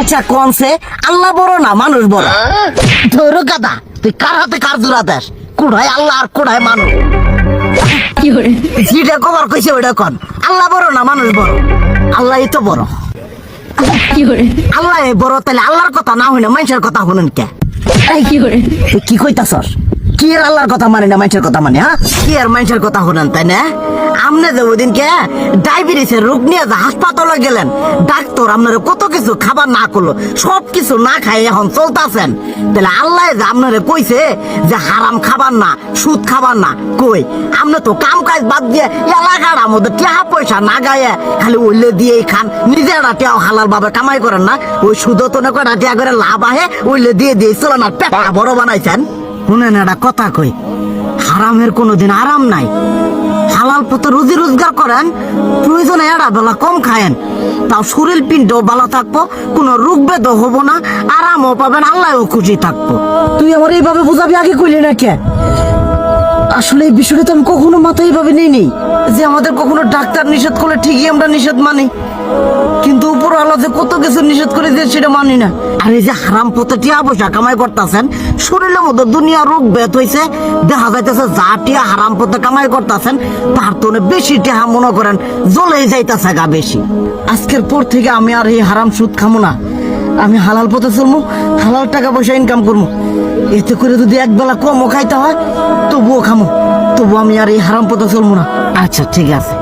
আচ্ছা কোনছে আল্লাহ বড় না মানুষ বড়? ধরো গাদা, তুই কার হাতে কার জোড়া দেশ? কোড়ায় আল্লাহ আর কোড়ায় মানুষ। যেটা কবার কইছে ওইটা কন। আল্লাহ বড় না মানুষ বড়? আল্লাহ তো বড়। আল্লাহ বড়, তাহলে আল্লাহর কথা না হই না মানুষের কথা শুনেন কে? কি কইতাছস? কি আর আল্লাহর কথা মানে না মানুষের কথা মানে? হ্যাঁ, কি আর মানুষের কথা শুনেন তাই না? আমনে যে ওই দিনকে ডায়াবেটিসের রোগ নিয়ে যে হাসপাতালে গেলেন, ডাক্তার আপনারা কত কিছু খাবার না করলো, সব কিছু না খাই এখন চলতেছেন। তাহলে আল্লাহ যে আপনারা কইছে যে হারাম খাবার না, সুদ খাবার না, কই আপনি তো কাম কাজ বাদ দিয়ে এলাকার আমাদের টাকা পয়সা না গায়ে খালি ওইলে দিয়েই খান, নিজেরা টেও হালাল ভাবে কামাই করেন না, ওই সুদও তো না কয়টা টিয়া করে লাভ আহে ওইলে দিয়ে দিয়ে চলেন আর পেটা বড় বানাইছেন। শুনেন একটা কথা কই, হারামের কোনোদিন আরাম নাই। হালাল পথে রুজি রোজগার করেন, প্রয়োজনে এড়া বেলা কম খায়েন, তাও শরীর পিণ্ডও ভালো থাকবো, কোনো রোগ বেদও হবো না, আরামও পাবেন, আল্লাহও খুশি থাকবো। তুই আমার এইভাবে বুঝাবি আগে কইলি না কে? আসলে এই বিষয়টা তো আমি কখনো মাথায় এইভাবে নেই যে আমাদের কখনো ডাক্তার নিষেধ করলে ঠিকই আমরা নিষেধ মানি, কিন্তু উপর আল্লাহ যে কত কিছু নিষেধ করে দিয়ে সেটা মানি না। আর এই যে হারাম পথে টিয়া পয়সা কামাই করতেছেন, শরীরের মধ্যে দুনিয়া রোগ ব্যাধ হয়েছে, দেখা যাইতেছে যা টিয়া হারাম পথে কামাই করতেছেন তার তো বেশি টিয়া মনে করেন জ্বলে যাইতেছে গা বেশি। আজকের পর থেকে আমি আর এই হারাম সুদ খামো না, আমি হালাল পথে চলবো, হালাল টাকা পয়সা ইনকাম করবো। এতে করে যদি একবেলা কমও খাইতে হয় তবুও খামো, তবু আমি আর এই হারাম পথে চলবো না। আচ্ছা ঠিক আছে।